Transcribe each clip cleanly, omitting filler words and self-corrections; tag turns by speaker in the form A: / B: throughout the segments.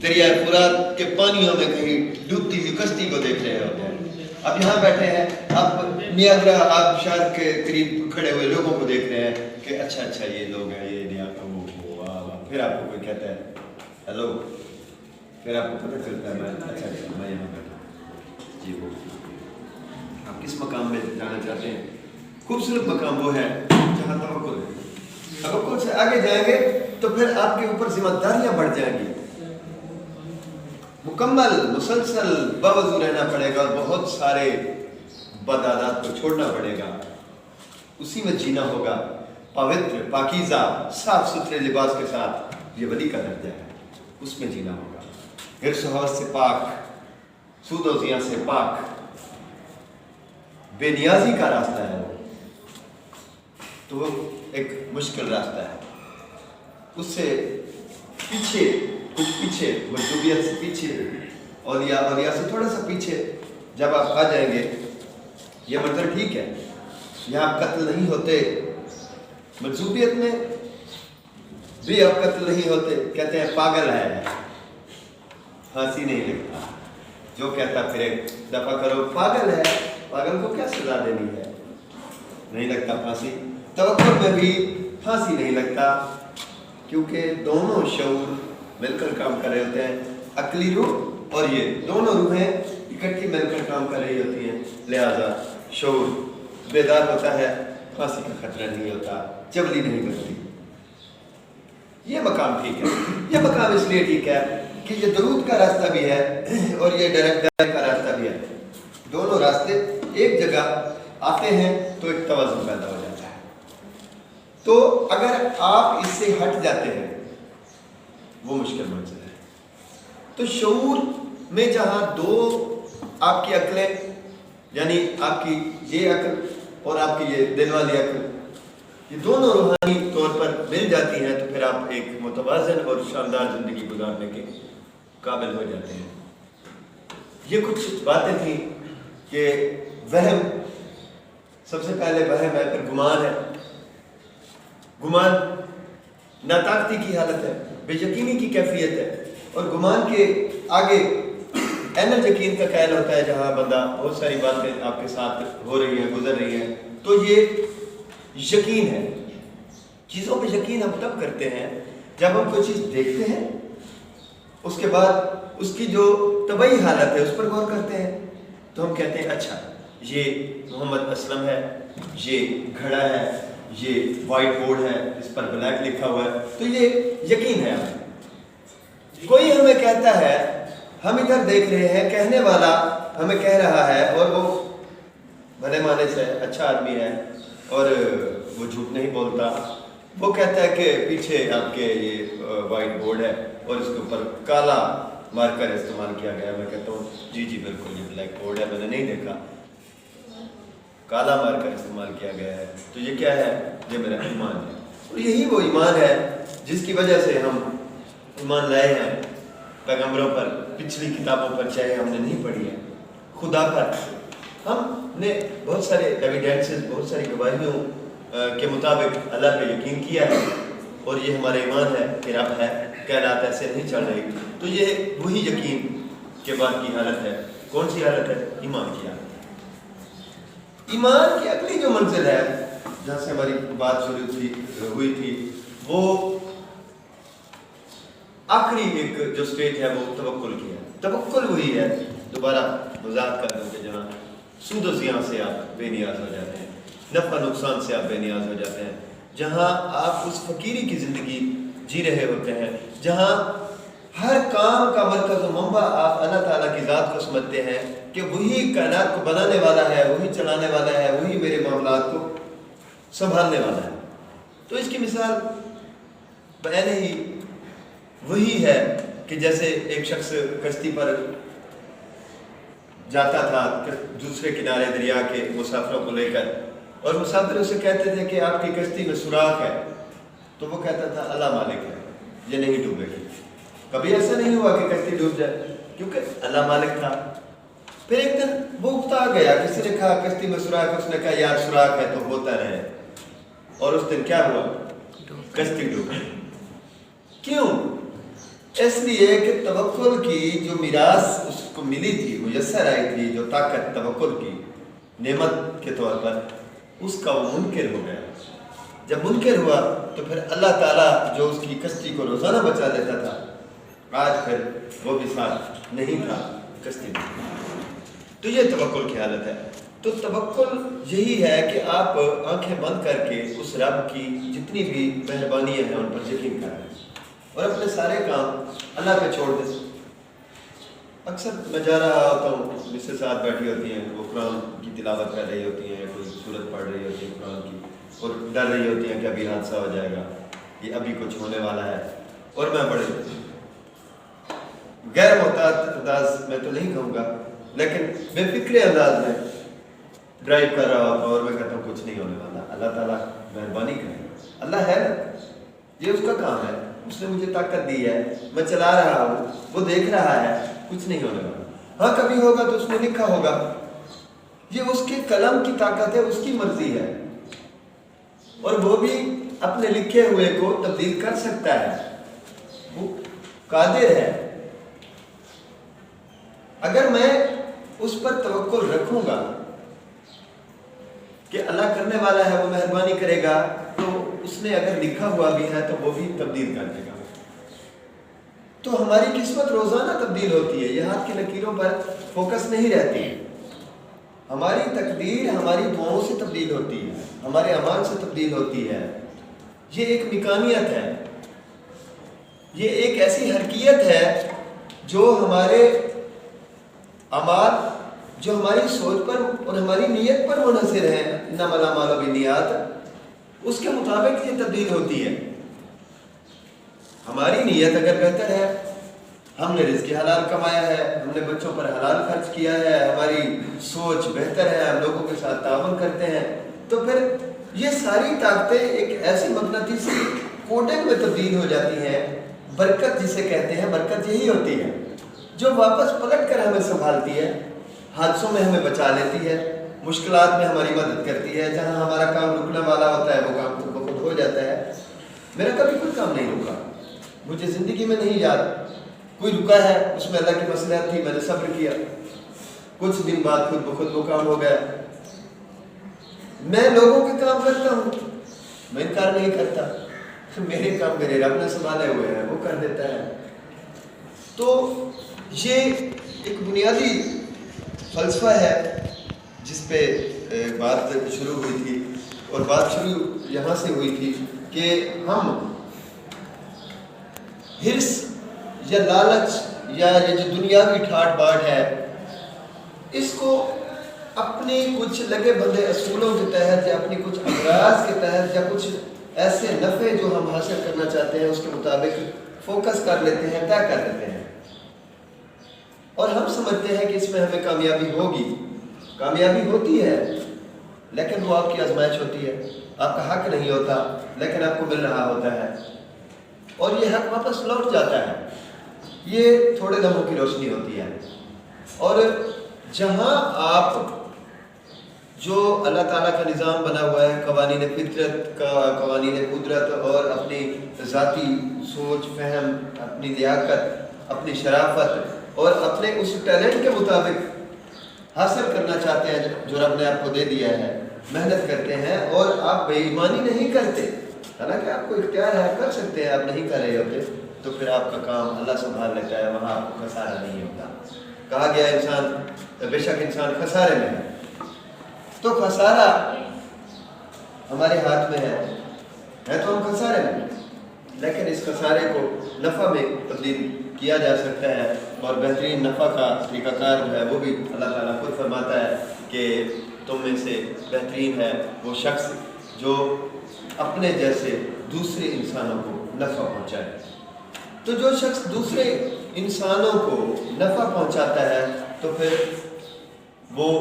A: دریائے فرات کے پانیوں میں کہیں ڈوبتی ہوئی کشتی کو دیکھ رہے ہوتے ہیں. اب یہاں بیٹھے ہیں, اب نیاگرا آبشار کے قریب کھڑے ہوئے لوگوں کو دیکھ رہے ہیں کہ اچھا یہ لوگ ہیں, یہ نیاگرا. پھر آپ کو کوئی کہتا ہے ہیلو, پھر آپ کو پتہ چلتا ہے میں یہاں بیٹھا ہوں. جی وہ آپ کس مقام میں جانا چاہتے ہیں؟ خوبصورت مقام وہ ہے جہاں توکل ہے. توکل سے آگے جائیں گے تو پھر آپ کے اوپر ذمہ داریاں بڑھ جائیں گی. مکمل مسلسل باوضو رہنا پڑے گا اور بہت سارے بد عادات کو چھوڑنا پڑے گا. اسی میں جینا ہوگا پوتر, پاکیزہ, صاف ستھرے لباس کے ساتھ. یہ ولی کا درجہ ہے, اس میں جینا ہوگا. ہرس و ہوس سے پاک, سود و زیاں سے پاک, بے نیازی کا راستہ ہے وہ. تو وہ ایک مشکل راستہ ہے. اس سے پیچھے کچھ پیچھے, مجذوبیت سے پیچھے, اولیاء سے تھوڑا سا پیچھے جب آپ آ جائیں گے, یہ منظر ٹھیک ہے, یہاں قتل نہیں ہوتے. مجذوبیت میں بھی آپ قتل نہیں ہوتے. کہتے ہیں پاگل ہے, پھانسی نہیں لگتا. جو کہتا پھر ایک دفعہ کرو پاگل ہے, پاگل کو کیا سزا دینی ہے, نہیں لگتا پھانسی. توکل میں بھی پھانسی نہیں لگتا, کیونکہ دونوں شعور مل کر کام کر رہے ہوتے ہیں. عقلی روح اور یہ دونوں روحیں اکٹھی مل کر کام کر رہی ہوتی ہیں. لہذا شعور بیدار ہوتا ہے, پھانسی کا خطرہ نہیں ہوتا, چبلی نہیں کرتی. یہ مقام ٹھیک ہے. یہ مقام اس لیے ٹھیک ہے کہ یہ درود کا راستہ بھی ہے اور یہ ڈائریکٹ کا راستہ بھی ہے. دونوں راستے ایک جگہ آتے ہیں تو ایک توازن پیدا ہو جاتا ہے. تو اگر آپ اس سے ہٹ جاتے ہیں وہ مشکل منزل ہے. تو شعور میں جہاں دو آپ کی عقلیں, یعنی آپ کی یہ عقل اور آپ کی یہ دل والی عقل, یہ دونوں روحانی طور پر مل جاتی ہیں, تو پھر آپ ایک متوازن اور شاندار زندگی گزارنے کے قابل ہو جاتے ہیں. یہ کچھ باتیں تھیں کہ وہم, سب سے پہلے وہم ہے, پھر گمان ہے. گمان ناطاقتی کی حالت ہے, بے یقینی کی کیفیت ہے, اور گمان کے آگے عین الیقین کا قائل ہوتا ہے, جہاں بندہ بہت ساری باتیں آپ کے ساتھ ہو رہی ہیں, گزر رہی ہیں, تو یہ یقین ہے. چیزوں پہ یقین ہم تب کرتے ہیں جب ہم کوئی چیز دیکھتے ہیں, اس کے بعد اس کی جو طبعی حالت ہے اس پر غور کرتے ہیں, تو ہم کہتے ہیں اچھا یہ محمد اسلم ہے, یہ گھڑا ہے, یہ وائٹ بورڈ ہے, اس پر بلیک لکھا ہوا ہے, تو یہ یقین ہے ہمیں. کوئی ہمیں کہتا ہے, ہم ادھر دیکھ رہے ہیں, کہنے والا ہمیں کہہ رہا ہے اور وہ بھلے معنی سے اچھا آدمی ہے اور وہ جھوٹ نہیں بولتا. وہ کہتا ہے کہ پیچھے آپ کے یہ وائٹ بورڈ ہے اور اس کے اوپر کالا مارکر استعمال کیا گیا. میں کہتا ہوں جی بالکل یہ بلیک بورڈ ہے, میں نے نہیں دیکھا, کالا مارکر استعمال کیا گیا ہے. تو یہ کیا ہے؟ یہ میرا ایمان ہے. اور یہی وہ ایمان ہے جس کی وجہ سے ہم ایمان لائے ہیں پیغمبروں پر, پچھلی کتابوں پر چاہے ہم نے نہیں پڑھی ہے, خدا پر ہم نے بہت سارے ایویڈینسز, بہت ساری گواہیوں کے مطابق اللہ پہ یقین کیا ہے, اور یہ ہمارا ایمان ہے کہ رب ہے, کائنات ایسے نہیں چل رہی. تو یہ وہی یقین کے بعد کی حالت ہے. کون سی حالت ہے؟ ایمان کی حالت ہے. ایمان کی اگلی جو منزل ہے جہاں سے ہماری بات شروع ہوئی تھی, وہ آخری ایک جو سٹیج ہے وہ توکل کی ہے. توکل وہی ہے, دوبارہ وضاحت کر دوں کہ جہاں سود و زیاں سے آپ بے نیاز ہو جاتے ہیں, نفع نقصان سے آپ بے نیاز ہو جاتے ہیں, جہاں آپ اس فقیری کی زندگی جی رہے ہوتے ہیں, جہاں ہر کام کا مرکز و منبع آپ اللہ تعالیٰ کی ذات کو سمجھتے ہیں کہ وہی کائنات کو بنانے والا ہے, وہی چلانے والا ہے, وہی میرے معاملات کو سنبھالنے والا ہے. تو اس کی مثال پہلے ہی وہی ہے کہ جیسے ایک شخص کشتی پر جاتا تھا دوسرے کنارے دریا کے مسافروں کو لے کر, اور مسافر اسے کہتے تھے کہ آپ کی کشتی میں سوراخ ہے, تو وہ کہتا تھا اللہ مالک ہے, یہ نہیں ڈوبے گی. کبھی ایسا نہیں ہوا کہ کشتی ڈوب جائے, کیونکہ اللہ مالک تھا. پھر ایک دن وہ اکتا گیا, کسی نے کہا کشتی میں سوراخ ہے, اس نے کہا یار سوراخ ہے تو ہوتا رہے, اور اس دن کیا ہوا؟ کشتی ڈوب گئی. کیوں؟ اس لیے کہ توکل کی جو میراث اس کو ملی تھی، میسر آئی تھی، جو طاقت توکل کی نعمت کے طور پر، اس کا وہ منکر ہو گیا۔ جب منکر ہوا تو پھر اللہ تعالیٰ جو اس کی کشتی کو روزانہ بچا لیتا تھا، آج پھر وہ بھی ساتھ نہیں تھا کشتی میں۔ تو یہ توکل کی حالت ہے۔ تو توکل یہی ہے کہ آپ آنکھیں بند کر کے اس رب کی جتنی بھی مہربانیاں ہیں ان پر یقین کریں اور اپنے سارے کام اللہ پہ چھوڑ دیں۔ اکثر میں جا رہا ہوتا ہوں، جس سے ساتھ بیٹھی ہوتی ہیں، وہ قرآن کی تلاوت کر رہی ہوتی ہیں، کوئی سورت پڑھ رہی ہوتی ہے قرآن کی، اور ڈر رہی ہوتی ہیں کہ ابھی حادثہ ہو جائے گا، یہ ابھی کچھ ہونے والا ہے، اور میں بڑے غیر محتاط انداز میں تو نہیں کہوں گا، لیکن بے فکر انداز میں ڈرائیو کر رہا ہوتا ہوں اور میں کہتا ہوں کچھ نہیں ہونے والا، اللہ تعالیٰ مہربانی کرے، اللہ ہے نا، یہ اس کا کام ہے، اس نے مجھے طاقت دی ہے، میں چلا رہا ہوں، وہ دیکھ رہا ہے، کچھ نہیں ہونے والا۔ ہاں کبھی ہوگا تو اس نے لکھا ہوگا، یہ اس کے قلم کی طاقت ہے، اس کی مرضی ہے، اور وہ بھی اپنے لکھے ہوئے کو تبدیل کر سکتا ہے، وہ قادر ہے۔ اگر میں اس پر توکل رکھوں گا کہ اللہ کرنے والا ہے، وہ مہربانی کرے گا، تو اس نے اگر لکھا ہوا بھی ہے تو وہ بھی تبدیل کر دے گا۔ تو ہماری قسمت روزانہ تبدیل ہوتی ہے، یہ ہاتھ کی لکیروں پر فوکس نہیں رہتی، ہماری تقدیر ہماری دعاؤں سے تبدیل ہوتی ہے، ہمارے اعمال سے تبدیل ہوتی ہے۔ یہ ایک مکانیت ہے، یہ ایک ایسی حرکیت ہے جو ہمارے اعمال، جو ہماری سوچ پر اور ہماری نیت پر منحصر ہے، انما الاعمال بالنیات، اس کے مطابق یہ تبدیل ہوتی ہے۔ ہماری نیت اگر بہتر ہے، ہم نے رزق حلال کمایا ہے، ہم نے بچوں پر حلال خرچ کیا ہے، ہماری سوچ بہتر ہے، ہم لوگوں کے ساتھ تعاون کرتے ہیں، تو پھر یہ ساری طاقتیں ایک ایسی مقناطیسی کوڈنگ میں تبدیل ہو جاتی ہیں۔ برکت جسے کہتے ہیں، برکت یہی ہوتی ہے جو واپس پلٹ کر ہمیں سنبھالتی ہے، حادثوں میں ہمیں بچا لیتی ہے، مشکلات میں ہماری مدد کرتی ہے، جہاں ہمارا کام رکنے والا ہوتا ہے وہ کام خود بخود ہو جاتا ہے۔ میرا کبھی کوئی کام نہیں رکا، مجھے زندگی میں نہیں یاد کوئی رکا ہے، اس میں اللہ کی مصلحت تھی، میں نے صبر کیا، کچھ دن بعد خود بخود وہ کام ہو گیا۔ میں لوگوں کے کام کرتا ہوں، میں انکار نہیں کرتا، میرے کام میرے رب نے سنبھالے ہوئے ہیں، وہ کر دیتا ہے۔ تو یہ ایک بنیادی فلسفہ ہے جس پہ بات شروع ہوئی تھی، اور بات شروع یہاں سے ہوئی تھی کہ ہم حرص یا لالچ یا یہ جو دنیاوی ٹھاٹ باٹ ہے، اس کو اپنی کچھ لگے بندے اصولوں کے تحت یا اپنی کچھ امراض کے تحت یا کچھ ایسے نفع جو ہم حاصل کرنا چاہتے ہیں اس کے مطابق فوکس کر لیتے ہیں، طے کر لیتے ہیں، اور ہم سمجھتے ہیں کہ اس میں ہمیں کامیابی ہوگی۔ کامیابی ہوتی ہے، لیکن وہ آپ کی آزمائش ہوتی ہے، آپ کا حق نہیں ہوتا لیکن آپ کو مل رہا ہوتا ہے، اور یہ حق واپس لوٹ جاتا ہے۔ یہ تھوڑے لمحوں کی روشنی ہوتی ہے، اور جہاں آپ جو اللہ تعالیٰ کا نظام بنا ہوا ہے، قوانین فطرت کا، قوانین قدرت، اور اپنی ذاتی سوچ فہم، اپنی لیاقت، اپنی شرافت اور اپنے اس ٹیلنٹ کے مطابق حاصل کرنا چاہتے ہیں جو رب نے آپ کو دے دیا ہے، محنت کرتے ہیں اور آپ بے ایمانی نہیں کرتے، حالانکہ آپ کو اختیار ہے، کر سکتے ہیں، آپ نہیں کر رہے ہوتے، تو پھر آپ کا کام اللہ سنبھال لیتا ہے، وہاں آپ کو خسارہ نہیں ہوتا۔ کہا گیا انسان، بے شک انسان خسارے میں ہے، تو خسارہ ہمارے ہاتھ میں ہے تو ہم خسارے میں، لیکن اس خسارے کو نفع میں تبدیل کیا جا سکتا ہے، اور بہترین نفع کا طریقہ کار جو ہے وہ بھی اللہ تعالیٰ خود فرماتا ہے کہ تم میں سے بہترین ہے وہ شخص جو اپنے جیسے دوسرے انسانوں کو نفع پہنچائے۔ تو جو شخص دوسرے انسانوں کو نفع پہنچاتا ہے تو پھر وہ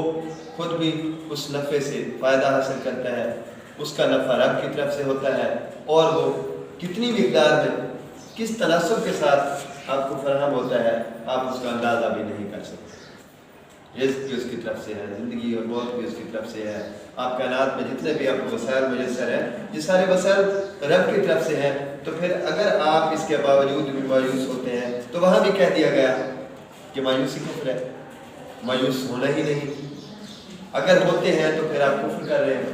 A: خود بھی اس نفع سے فائدہ حاصل کرتا ہے، اس کا نفع رب کی طرف سے ہوتا ہے، اور وہ کتنی مقدار میں کس تناسب کے ساتھ آپ کو فراہم ہوتا ہے آپ اس کا اندازہ بھی نہیں کر سکتے۔ رزق بھی اس کی طرف سے ہے، زندگی اور موت بھی اس کی طرف سے ہے، آپ کائنات میں جتنے بھی آپ کو وسائل میسر ہیں یہ سارے وسائل رب کی طرف سے ہیں، تو پھر اگر آپ اس کے باوجود بھی مایوس ہوتے ہیں تو وہاں بھی کہہ دیا گیا کہ مایوسی کفر ہے، مایوس ہونا ہی نہیں، اگر ہوتے ہیں تو پھر آپ کفر کر رہے ہیں،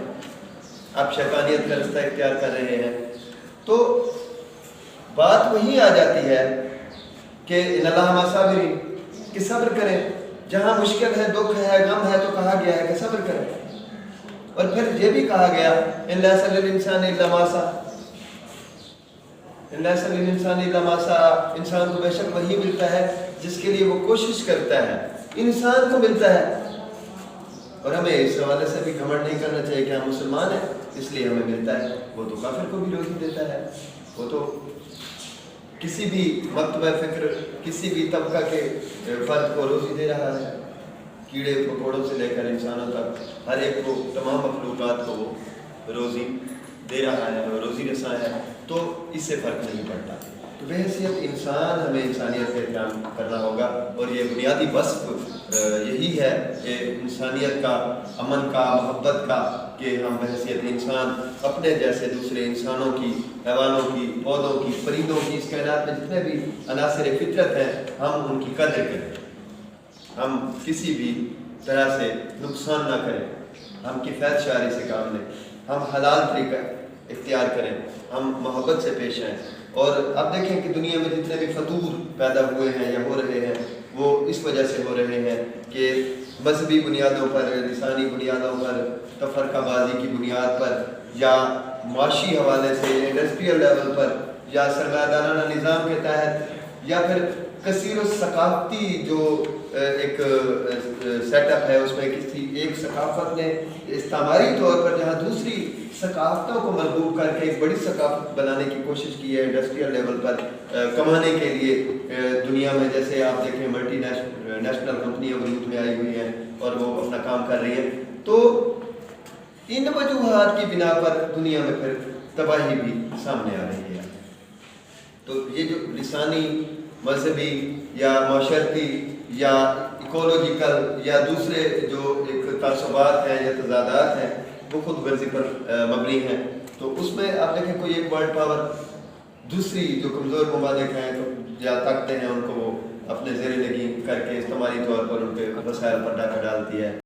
A: آپ شیطانیت کا رستہ اختیار کر رہے ہیں۔ تو بات وہی آ جاتی ہے کہ ان اللہ مع الصابرین، کہ صبر کریں، جہاں مشکل ہے، دکھ ہے، غم ہے، تو کہا گیا ہے کہ صبر کریں۔ اور پھر یہ بھی کہا گیا ان لیس للانسان الا ما سعى، ان لیس للانسان الا ما سعى، انسان کو بے شک وہی ملتا ہے جس کے لیے وہ کوشش کرتا ہے، انسان کو ملتا ہے۔ اور ہمیں اس حوالے سے بھی گھمنڈ نہیں کرنا چاہیے کہ ہم مسلمان ہیں اس لیے ہمیں ملتا ہے، وہ تو کافر کو بھی روزی دیتا ہے، وہ تو کسی بھی مکتبہ فکر، کسی بھی طبقہ کے فرد کو روزی دے رہا ہے، کیڑے پکوڑوں سے لے کر انسانوں تک ہر ایک کو، تمام مخلوقات کو وہ روزی دے رہا ہے، وہ روزی رساں ہے، تو اس سے فرق نہیں پڑتا۔ تو بحیثیت انسان ہمیں انسانیت کا احترام کرنا ہوگا، اور یہ بنیادی وصف یہی ہے کہ انسانیت کا، امن کا، محبت کا، کہ ہم بحیثیت انسان اپنے جیسے دوسرے انسانوں کی، حیوانوں کی، پودوں کی، پرندوں کی، اس کائنات میں جتنے بھی عناصر فطرت ہیں، ہم ان کی قدر کریں، ہم کسی بھی طرح سے نقصان نہ کریں، ہم کفایت شعاری سے کام لیں، ہم حلال طریقہ اختیار کریں، ہم محبت سے پیش آئیں۔ اور اب دیکھیں کہ دنیا میں جتنے بھی فطور پیدا ہوئے ہیں یا ہو رہے ہیں، وہ اس وجہ سے ہو رہے ہیں کہ مذہبی بنیادوں پر، لسانی بنیادوں پر، تفرقہ بازی کی بنیاد پر، یا معاشی حوالے سے، انڈسٹریل لیول پر، یا سرمایہ دارانہ نظام کے تحت، یا پھر کثیر و ثقافتی جو ایک سیٹ اپ ہے، اس میں کسی ایک ثقافت نے استعماری طور پر جہاں دوسری ثقافتوں کو مرغوب کر کے ایک بڑی ثقافت بنانے کی کوشش کی ہے انڈسٹریل لیول پر کمانے کے لیے دنیا میں، جیسے آپ دیکھیں ملٹی نیشنل کمپنیاں وجود میں آئی ہوئی ہیں اور وہ اپنا کام کر رہی ہیں، تو ان وجوہات کی بنا پر دنیا میں پھر تباہی بھی سامنے آ رہی ہے۔ تو یہ جو لسانی، مذہبی یا معاشرتی یا ایکولوجیکل یا دوسرے جو ایک تعصبات ہیں یا تضادات ہیں، وہ خود غرضی پر مبنی ہیں، تو اس میں آپ دیکھیں کوئی ایک ورلڈ پاور دوسری جو کمزور ممالک ہیں تو یا طاقتیں ہیں، ان کو وہ اپنے زیر نگین کر کے استعماری طور پر ان پہ وسائل پر ڈاکہ ڈالتی ہے۔